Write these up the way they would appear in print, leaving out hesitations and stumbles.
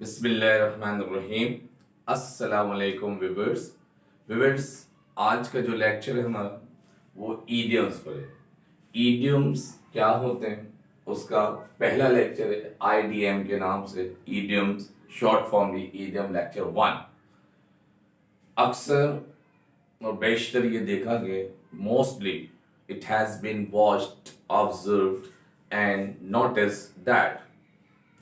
बिस्मिल्लाहिर्रहमानिर्रहीम। अस्सलाम वालेकुम व्यूअर्स। व्यूअर्स, आज का जो लेक्चर है हमारा वो ईडियम्स पर है। ईडियम्स क्या होते हैं उसका पहला लेक्चर है आईडीएम के नाम से, ईडियम्स शॉर्ट फॉर्म भी ईडियम लेक्चर 1। अक्सर और बेशतर ये देखा गया, mostly it has been watched, observed and notice that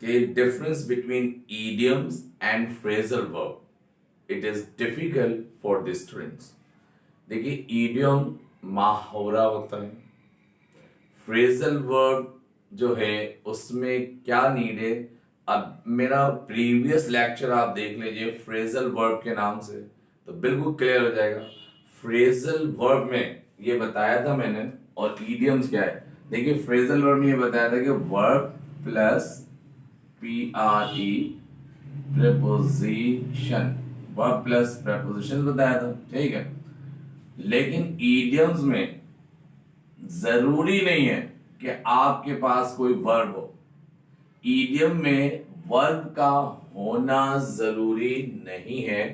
the difference between idioms and phrasal verb it is difficult for the students। देखिए, idiom माहौरा होता है, phrasal verb जो है उसमें क्या नीड है। अब मेरा प्रीवियस लेक्चर आप देख लीजिए phrasal verb के नाम से, तो बिल्कुल क्लियर हो जाएगा। phrasal verb में ये बताया था मैंने, और idioms क्या है। देखिए, phrasal verb में ये बताया था कि verb plus PRE preposition, verb plus preposition बताया था, ठीक है। लेकिन idioms में जरूरी नहीं है कि आपके पास कोई वर्ब हो। idiom में वर्ब का होना जरूरी नहीं है,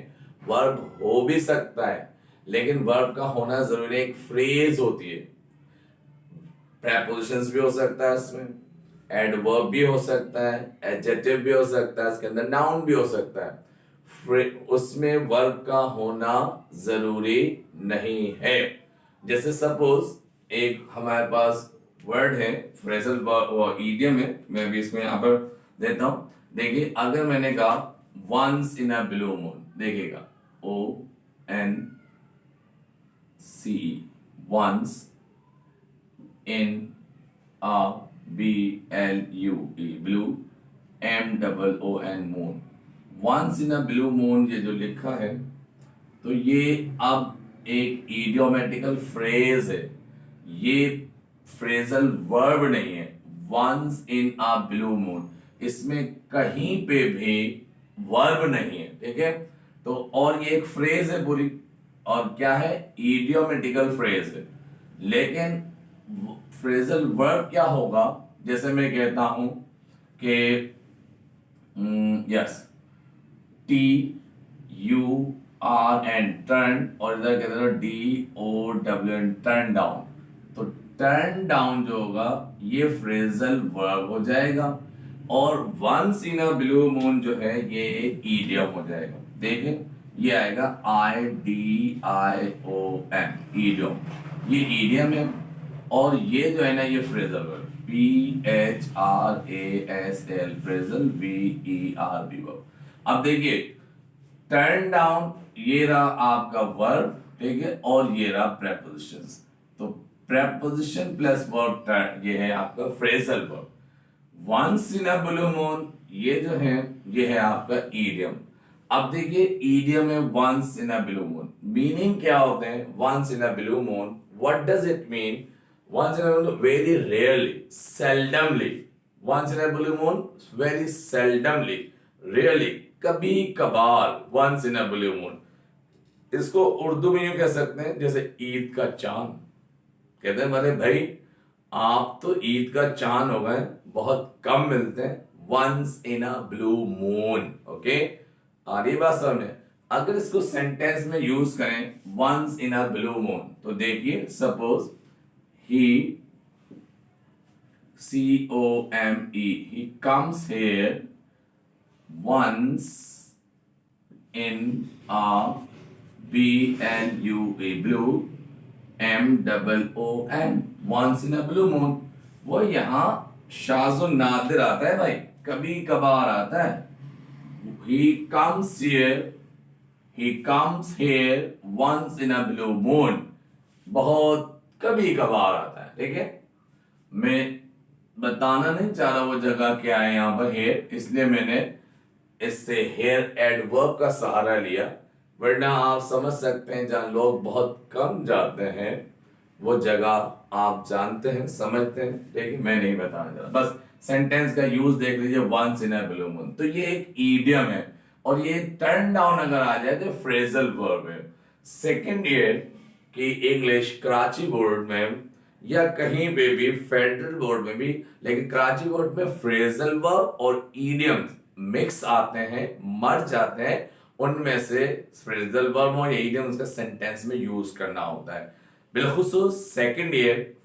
वर्ब हो भी सकता है, लेकिन वर्ब का होना जरूरी है। एक फ्रेज होती है, prepositions भी हो सकता है, इसमें एडवर्ब भी हो सकता है, एडजेक्टिव भी हो सकता है, इसके अंदर नाउन भी हो सकता है। उसमें वर्ब का होना जरूरी नहीं है। जैसे सपोज एक हमारे पास वर्ड है, फ्रेजल वर्ब ईडियम है, मैं भी इसमें यहां पर देता हूं। देखिए, अगर मैंने कहा once in a blue moon, देखिएगा ONC, once in a BLUE, blue, MOON, moon. Once in a blue moon ये जो लिखा है, तो ये अब एक इडियोमेटिकल फ्रेज है, ये फ्रेजल वर्ब नहीं है। Once in a blue moon, इसमें कहीं पे भी वर्ब नहीं है, ठीक है। तो और ये एक फ्रेज है पूरी, और क्या है, इडियोमेटिकल फ्रेज है। लेकिन फ्रेजल वर्ब क्या होगा, जैसे मैं कहता हूं कि यस, TURN टर्न, और इधर कहते हैं DOWN टर्न डाउन। तो टर्न डाउन जो होगा ये फ्रेजल वर्ब हो जाएगा, और once in a blue moon जो है ये ईडियम हो जाएगा। देखिए, ये आएगा IDIOM, ईडियम। ये ईडियम है, और ये जो है ना ये phrasal verb, PHRASL, phrasal VERB verb. अब देखिए, टर्न डाउन ये रहा आपका वर्ब, ठीक है, और ये रहा प्रेपोजिशंस। तो प्रेपोजिशन प्लस वर्ब टर्न, ये है आपका phrasal verb. Once in a blue moon ये जो है ये है आपका ईडियम। अब देखिए, ईडियम है once in a blue moon, meaning क्या होते हैं once in a blue moon, what does it mean. Once in a blue moon, very rarely, seldomly. Once in a blue moon, very seldomly, rarely, कभी कभार। Once in a blue moon, इसको उर्दू में यूं कह सकते हैं जैसे ईद का चांद। कहते हैं अरे भाई, आप तो ईद का चांद हो गए, बहुत कम मिलते हैं। Once in a blue moon, okay. आ रही बात समझ में। अगर इसको सेंटेंस में यूज करें once in a blue moon, तो देखिए, suppose he COME, he comes here once in a BLUE, blue, MOON, once in a blue moon। वो यहां शाज़ुन नादिर आता है भाई, कभी कभार आता है। he comes here once in a blue moon, बहुत कभी कभार आता है, ठीक है। मैं बताना नहीं चाह रहा वो जगह क्या है यहां पर हेयर, इसलिए मैंने इससे हेयर एडवर्ब का सहारा लिया, वरना आप समझ सकते हैं जहां लोग बहुत कम जाते हैं वो जगह आप जानते हैं, समझते हैं, लेकिन मैं नहीं बताना चाह रहा। बस सेंटेंस का यूज देख लीजिए, once in a blue moon, तो ये एक ईडियम है, और ये टर्न डाउन अगर आ जाए तो फ्रेजल वर्ब है। सेकेंड ईयर कि इंग्लिश कराची बोर्ड में या कहीं पे भी, फेडरल बोर्ड में भी, लेकिन कराची बोर्ड में फ्रेजल वर्ब और इडियम्स मिक्स आते हैं, मर जाते हैं, उनमें से फ्रेजल वर्ब और इडियम उसका सेंटेंस में यूज करना होता है। बिलखुसूस सेकंड ईयर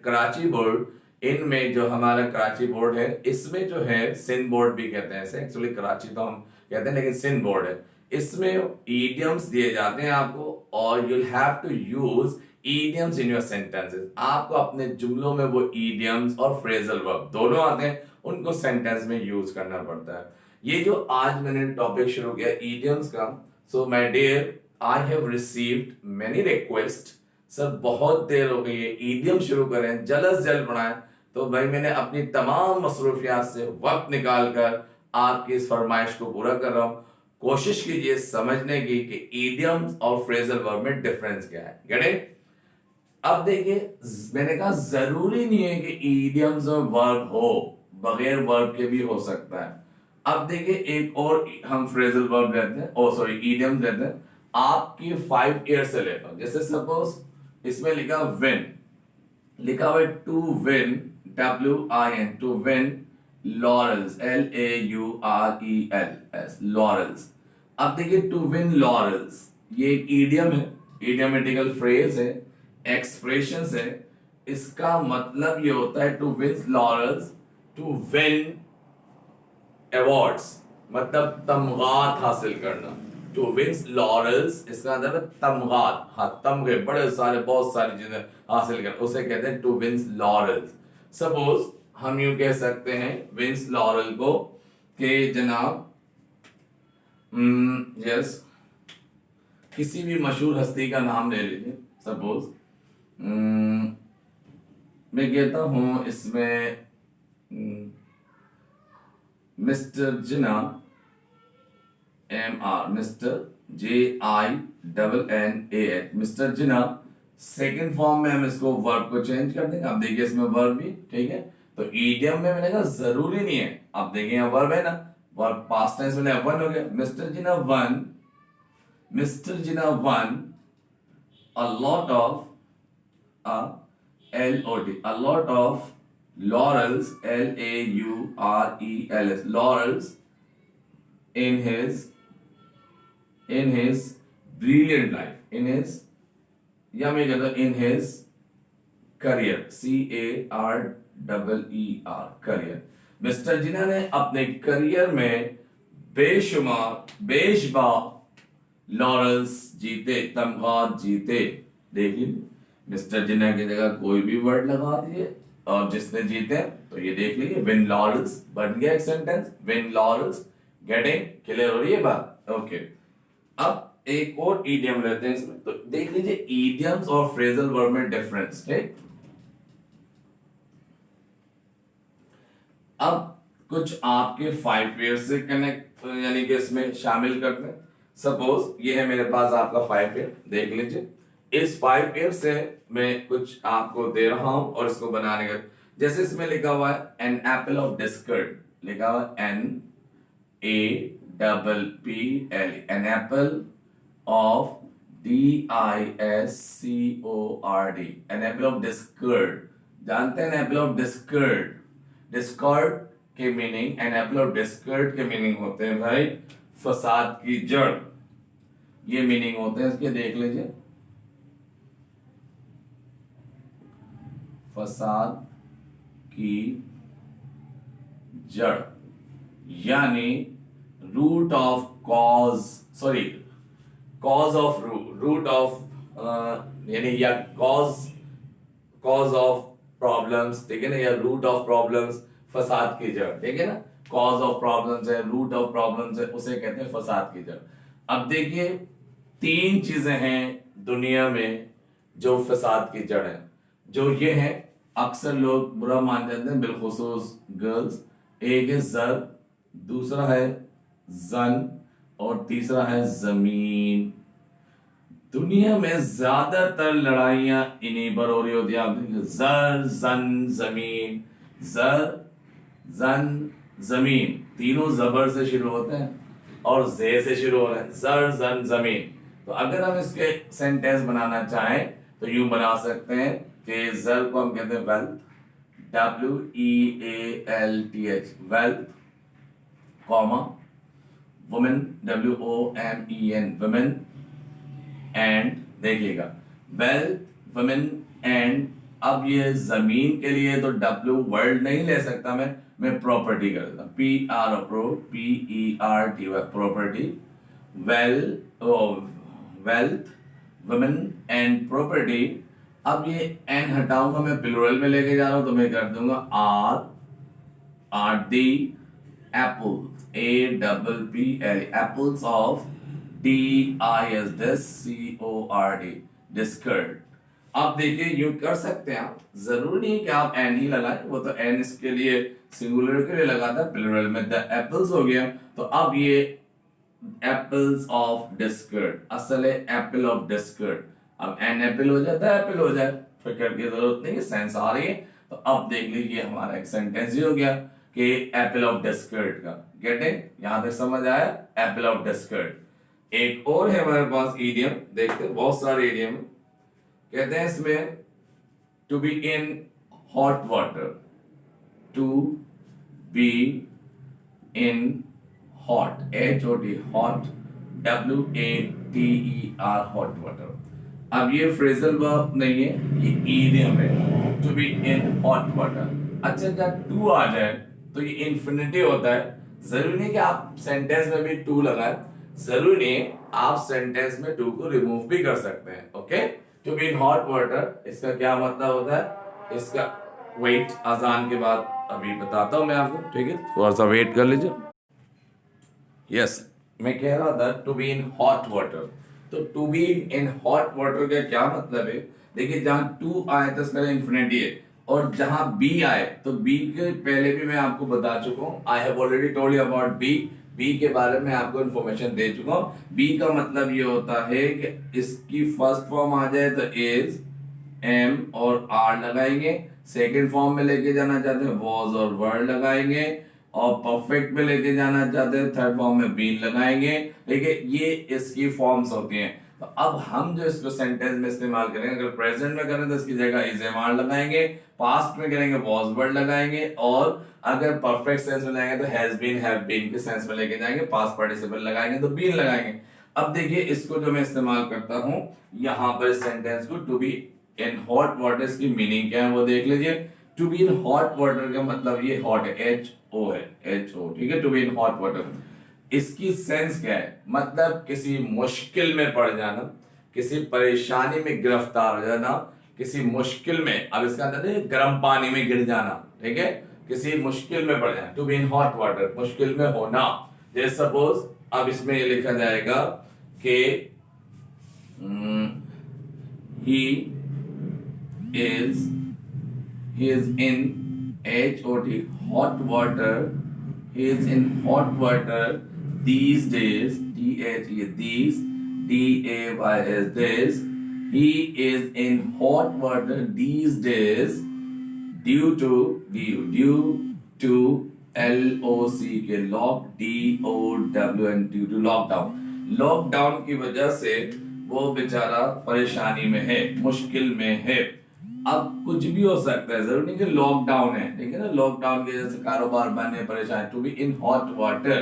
कराची बोर्ड, इनमें जो हमारा कराची बोर्ड है, इसमें जो है सिंध बोर्ड भी कहते हैं, एक्चुअली कराची तो हम कहते हैं लेकिन सिंध बोर्ड है, इसमें इडियम्स दिए जाते हैं आपको और you'll have to use idioms in your sentences। आपको अपने जुमलों में वो idioms और phrasal verb दोनों आते हैं, उनको सेंटेंस में यूज करना पड़ता है। ये जो आज मैंने टॉपिक शुरू किया idioms का, so my dear I have received many request, sir बहुत देर हो गई है, idiom शुरू करें, जल्द से जल्द पढ़ाएं। तो भाई मैंने अपनी तमाम मसरूफियात से वक्त निकाल कर आपकी इस फरमाइश को पूरा कर रहा हूं। कोशिश कीजिए समझने की कि इडियम्स और फ्रेजल वर्ब में डिफरेंस क्या है। Get it? अब देखिए, मैंने कहा जरूरी नहीं है कि इडियम्स और वर्ब हो, बगैर वर्ब के भी हो सकता है। अब देखिए एक और हम फ्रेजल वर्ब लेते हैं, ओ सॉरी इडियम्स लेते हैं आपकी 5 ईयर से लेकर। जैसे सपोज इसमें लिखा विन, लिखा हुआ to win, WIN, to win laurels, LAURELS, laurels. अब देखिए टू विन लॉरेल्स, ये एक ईडियम है, इडियमेटिकल फ्रेज है, एक्सप्रेशन है। इसका मतलब ये होता है to win laurels, to win awards, मतलब तमगात हासिल करना। टू विन लॉरेल्स इसका मतलब है तमगात, हाँ तमगे, बड़े सारे बहुत सारी चीजें हासिल करना, उसे कहते हैं टू विन लॉरेल्स। सपोज हम यूं कह सकते हैं विंस लॉरेल को कि जनाब यस किसी भी मशहूर हस्ती का नाम ले लीजिए। सपोज मैं कहता हूं इसमें मिस्टर जिना, MR, मिस्टर JINNAH, मिस्टर जिना। सेकेंड फॉर्म में हम इसको वर्ब को चेंज कर देंगे। अब देखिए इसमें वर्ब भी ठीक है, तो ईडियम में मैंने कहा जरूरी नहीं है। अब देखिए यहाँ वर्ब है ना, वर्ब पास्ट टेंस में वन हो गया। Mister Jinnah one, mister Jinnah one a lot of LOT, a lot of laurels, LAURELS, laurels in his brilliant life, in his, या मैं कहता हूं in his career, CAREER, career. Mister Jinnah ने अपने career में बेशुमार बेशबा लॉरेल्स जीते, तमगा जीते। देखिए मिस्टर जिना की जगह कोई भी वर्ड लगा दिए और जिसने जीते तो ये देख लीजिए विन लॉरेल्स, बन गया एक sentence, win laurels. Getting clear हो रही है बात? ओके, अब एक और ईडियम लेते हैं इसमें, तो देख लीजिए ईडियम्स और फ्रेजल वर्ब में डिफरेंस। ठीक, अब कुछ आपके 5 ईयर से कनेक्ट यानी कि इसमें शामिल करते हैं। सपोज ये है मेरे पास आपका 5 ईयर, देख लीजिए इस 5 ईयर से मैं कुछ आपको दे रहा हूं और इसको बनाने का, जैसे इसमें लिखा हुआ है एन एप्पल ऑफ डिस्कर्ड, लिखा हुआ NAPPL, an apple of DISCORD, an apple of discord. जानते हैं एप्पल ऑफ डिस्कर्ड, डिस्कॉर्ड के meaning, an apple of discord के मीनिंग होते हैं भाई फसाद की जड़, ये मीनिंग होते हैं इसके। देख लीजिए फसाद की जड़ यानी root of cause, sorry cause of root of यानी या कॉज ऑफ प्रॉब्लम्स, ठीक है ना, या रूट ऑफ प्रॉब्लम्स, फसाद की जड़, ठीक है ना। कॉज ऑफ प्रॉब्लम्स है, रूट ऑफ प्रॉब्लम्स है, उसे कहते हैं फसाद की जड़। अब देखिए 3 चीजें हैं दुनिया में जो फसाद की जड़ है, जो ये है अक्सर लोग बुरा मान जाते हैं, बिलखुसूस गर्ल्स। एक है जर, दूसरा है जन और तीसरा है जमीन। दुनिया में ज्यादातर लड़ाइयां इन्हीं पर हो रही होती है। जर जन जमीन, जर जन जमीन, तीनों जबर से शुरू होते हैं और जे से शुरू हो रहे हैं, जर जन जमीन। तो अगर हम इसके सेंटेंस बनाना चाहें तो यूं बना सकते हैं कि जर को हम कहते हैं wealth, WEALTH, wealth, comma women WOMEN women and देखिएगा वेल्थ वुमेन एंड, अब ये जमीन के लिए तो W वर्ल्ड नहीं ले सकता मैं प्रॉपर्टी कर देता हूँ PERTY property wealth women and property. अब ये एन हटाऊंगा, मैं प्लूरल में लेके जा रहा हूं तो मैं कर दूंगा are the apples APPL apples of DISCORD discord. अब देखिए यूं कर सकते हैं आप, जरूरी नहीं कि आप एन ही लगाएं, वो तो एन इसके लिए सिंगुलर के लिए लगा था, प्लूरल में द एप्पल्स हो गया। तो अब ये एप्पल्स ऑफ डिस्कर्ड, असल है एप्पल ऑफ डिस्कर्ड। अब एन एप्पल हो जाता है एप्पल हो जाए, फिक्र की जरूरत नहीं है, सेंस आ रही है। तो अब देख लीजिए हमारा एक सेंटेंस ही हो गया कि एप्पल ऑफ डिस्कर्ड का। गेटिंग, यहां तक समझ आया? Apple of discard. एक और है हमारे पास इडियम, देखते हैं बहुत सारे इडियम कहते हैं इसमें to be in hot water, to be in hot HOT hot WATER hot water. अब ये फ्रेजल वर्ब नहीं है, ये इडियम है, to be in hot water. अच्छा जब टू आ जाए तो ये इन्फिनिटिव होता है। जरूरी नहीं कि आप सेंटेंस में भी टू लगाए, जरूरी नहीं आप सेंटेंस में टू को रिमूव भी कर सकते हैं। Okay, to be in hot water इसका क्या मतलब होता है, इसका वेट अजान के बाद अभी बताता हूं मैं आपको, ठीक है, थोड़ा सा वेट कर लीजिए। यस, मैं कह रहा था to be in hot water. तो to be in hot water का क्या मतलब है? देखिए जहां टू आए तो इसका इंफिनिटी है, और जहां बी आए तो बी के पहले भी मैं आपको बता चुका हूं, I have already told you about be. Be के बारे में आपको इन्फॉर्मेशन दे चुका हूं। बी का मतलब ये होता है कि इसकी फर्स्ट फॉर्म आ जाए तो इज, एम और आर लगाएंगे, सेकेंड फॉर्म में लेके जाना चाहते हैं वॉज और वर्ड लगाएंगे, और परफेक्ट में लेके जाना चाहते हैं थर्ड फॉर्म में बीन लगाएंगे। देखिए ये इसकी फॉर्म्स होती हैं। तो अब हम जो इसको सेंटेंस में इस्तेमाल करेंगे, अगर प्रेजेंट में करें तो इसकी जगह इज एम आर लगाएंगे, पास्ट में करेंगे वॉज वर्ड लगाएंगे, और अगर परफेक्ट सेंस में लगाएंगे तो हैज बीन हैव बीन के सेंस में लेके जाएंगे, पास्ट पार्टिसिपल लगाएंगे तो बीन लगाएंगे। अब देखिए इसको जो मैं इस्तेमाल करता हूं यहां पर सेंटेंस को, to be in hot water की मीनिंग क्या है वो देख लीजिए। To be in hot water का मतलब ये हॉट है, HO है, HO, ठीक है, to be in hot water. इसकी सेंस क्या है? मतलब किसी मुश्किल में पड़ जाना, किसी परेशानी में गिरफ्तार हो जाना, किसी मुश्किल में, अब इसका अंदर है गर्म पानी में गिर जाना, ठीक है, किसी मुश्किल में पड़ जाना, to be in hot water, मुश्किल में होना। जैसे सपोज अब इसमें ये लिखा जाएगा कि he is in HOT hot water, he is in hot water these days, these DAYS days, he is in hot water these days due to LOCK lock DOWN due to lockdown, lockdown की वजह से वो बेचारा परेशानी में है, मुश्किल में है। अब कुछ भी हो सकता है, जरूरी नहीं कि लॉकडाउन है, ठीक है ना, लॉकडाउन की वजह से कारोबार बंद है, परेशान। To be in hot water,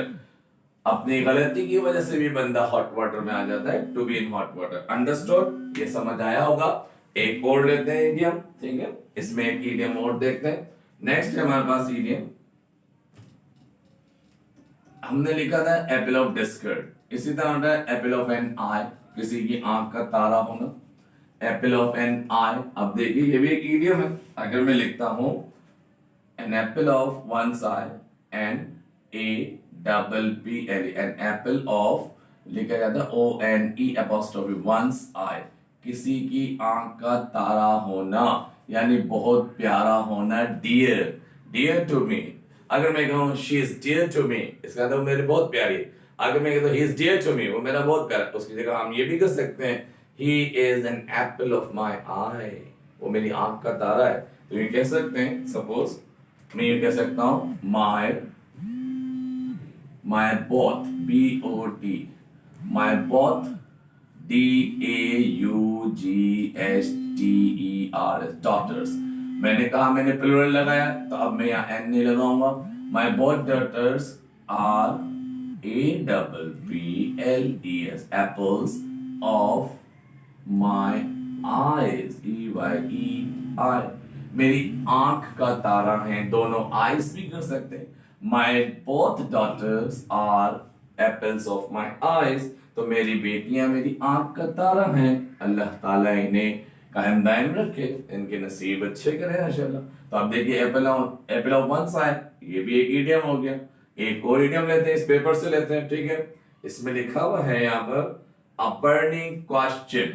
अपनी गलती की वजह से भी बंदा हॉट वाटर में आ जाता है, to be in hot water. Understood? ये समझ आया होगा। एक और लेते हैं इडियम, ठीक है, इसमें एक इडियम और देखते हैं। नेक्स्ट है हमारे पास इडियम, हमने लिखा था एपल ऑफ डिस्कर्ड, इसी तरह होता है एपल ऑफ एन आई, किसी की आंख का तारा होना, एपल ऑफ एन आई। अब देखिए ये भी एक इडियम है। अगर मैं लिखता हूं an apple of once I, an APPL, an apple of लिखा जाता है ONE एपोस्ट्रोफी वंस आई, किसी की आंख का तारा होना, यानी बहुत प्यारा होना, डियर टू मी। अगर मैं कहूं she is dear to me, इसका मतलब मेरे बहुत प्यारी। अगर मैं कहता हूं he is dear to me, वो मेरा बहुत प्यारा, उसकी जगह हम ये भी कर सकते हैं he is an apple of my eye, वो मेरी आंख का तारा है। तो ये कह सकते हैं, सपोज मैं ये कह सकता हूं माई बोथ BOT, माई बोथ DAUGHTERS daughters। मैंने कहा मैंने प्लूरल लगाया तो अब मैं यहाँ N नहीं लगाऊंगा। माई both daughters APPLES, apples of my eyes, EYEI, मेरी आंख का तारा है, दोनों आईज भी कर सकते हैं। My both daughters are apples of my eyes, तो मेरी बेटियां मेरी आंख का तारा हैं। अल्लाह ताला इन्हें कायम दायम रखे, इनके नसीब अच्छे करे इंशाल्लाह। तो आप देखिए एप्पल ऑफ वन साइड, ये भी एक इडियम हो गया। एक और इडियम लेते हैं, इस पेपर से लेते हैं, ठीक है। इसमें लिखा हुआ है यहाँ पर अ बर्निंग क्वेश्चन,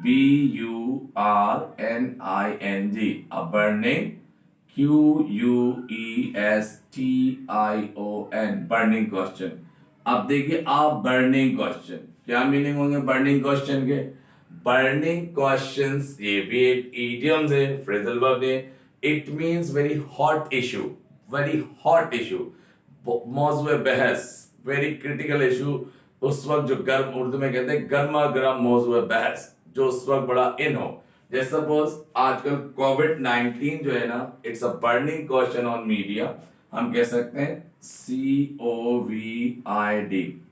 BURNING, अ बर्निंग QUESTION, बर्निंग क्वेश्चन। अब देखिए आप बर्निंग क्वेश्चन क्या मीनिंग होंगे बर्निंग क्वेश्चन के। बर्निंग क्वेश्चंस ये भी एक इडियम्स है, फ्रेजल वर्ब है। It means very hot issue, very hot issue, मौजूद बहस, वेरी क्रिटिकल इशू। उस वक्त जो गर्म, उर्दू में कहते हैं गर्मा गर्म मौजूद बहस, जो उस वक्त बड़ा इन हो। जैसे सपोज आजकल कोविड-19 जो है ना, it's a burning question on media. हम कह सकते हैं COVID,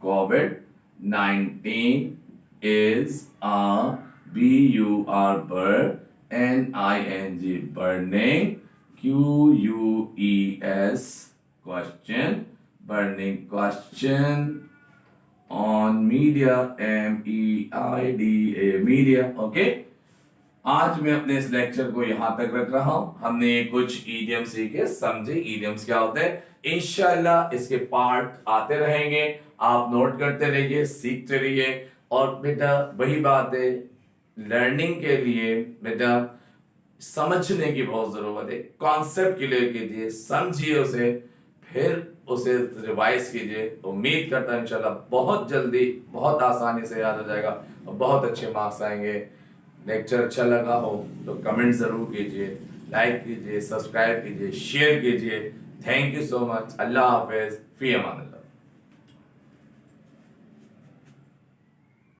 COVID-19 is a BURNING, burning, QUES, question, burning question on media, MEIDA, media, okay. आज मैं अपने इस लेक्चर को यहां तक रख रहा हूं। हमने कुछ ईडियम सीखे, समझे ईडियम्स क्या होते हैं। इंशाल्लाह इसके पार्ट आते रहेंगे, आप नोट करते रहिए, सीखते रहिए। और बेटा वही बात है, लर्निंग के लिए बेटा समझने की बहुत जरूरत है। कॉन्सेप्ट क्लियर कीजिए, समझिए उसे, फिर उसे रिवाइज कीजिए। उम्मीद करता हूं इंशाल्लाह बहुत जल्दी, बहुत आसानी से याद हो जाएगा और बहुत अच्छे मार्क्स आएंगे। लेक्चर अच्छा लगा हो तो कमेंट जरूर कीजिए, लाइक कीजिए, सब्सक्राइब कीजिए, शेयर कीजिए। Thank you so much. Allah Hafiz, fee Aman Allah.